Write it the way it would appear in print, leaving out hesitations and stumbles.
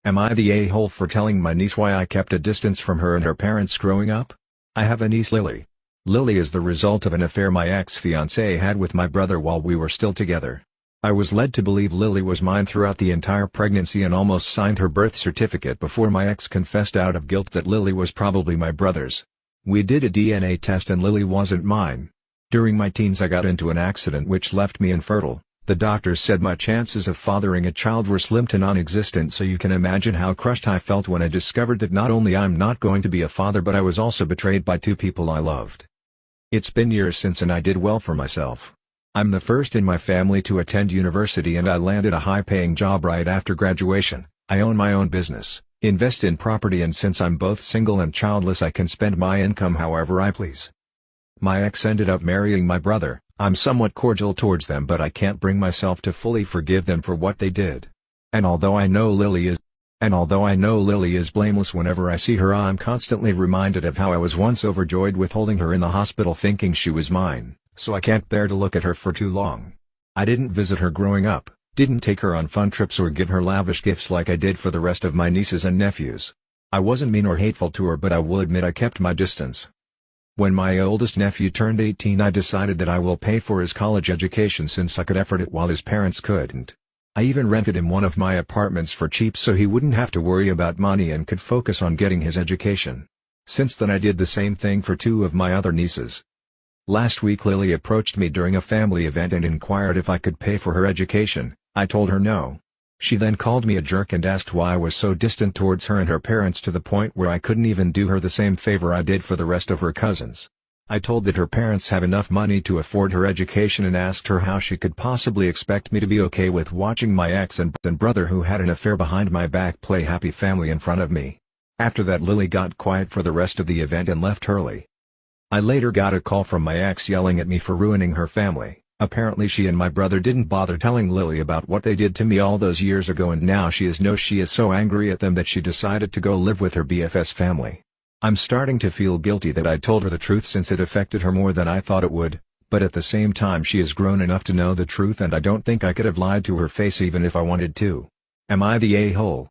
Am I the a-hole for telling my niece why I kept a distance from her and her parents growing up? I have a niece, Lily. Lily is the result of an affair my ex-fiancé had with my brother while we were still together. I was led to believe Lily was mine throughout the entire pregnancy and almost signed her birth certificate before my ex confessed out of guilt that Lily was probably my brother's. We did a DNA test and Lily wasn't mine. During my teens I got into an accident which left me infertile. The doctors said my chances of fathering a child were slim to non-existent, so you can imagine how crushed I felt when I discovered that not only I'm not going to be a father but I was also betrayed by two people I loved. It's been years since and I did well for myself. I'm the first in my family to attend university and I landed a high-paying job right after graduation. I own my own business, invest in property, and since I'm both single and childless I can spend my income however I please. My ex ended up marrying my brother. I'm somewhat cordial towards them but I can't bring myself to fully forgive them for what they did. And although I know Lily is blameless, whenever I see her I'm constantly reminded of how I was once overjoyed with holding her in the hospital thinking she was mine. So I can't bear to look at her for too long. I didn't visit her growing up, didn't take her on fun trips or give her lavish gifts like I did for the rest of my nieces and nephews. I wasn't mean or hateful to her, but I will admit I kept my distance. When my oldest nephew turned 18 I decided that I will pay for his college education since I could afford it while his parents couldn't. I even rented him one of my apartments for cheap so he wouldn't have to worry about money and could focus on getting his education. Since then I did the same thing for two of my other nieces. Last week Lily approached me during a family event and inquired if I could pay for her education. I told her no. She then called me a jerk and asked why I was so distant towards her and her parents to the point where I couldn't even do her the same favor I did for the rest of her cousins. I told that her parents have enough money to afford her education and asked her how she could possibly expect me to be okay with watching my ex and brother who had an affair behind my back play happy family in front of me. After that Lily got quiet for the rest of the event and left early. I later got a call from my ex yelling at me for ruining her family. Apparently she and my brother didn't bother telling Lily about what they did to me all those years ago and now she is so angry at them that she decided to go live with her BFS family. I'm starting to feel guilty that I told her the truth since it affected her more than I thought it would, but at the same time she is grown enough to know the truth and I don't think I could have lied to her face even if I wanted to. Am I the a-hole?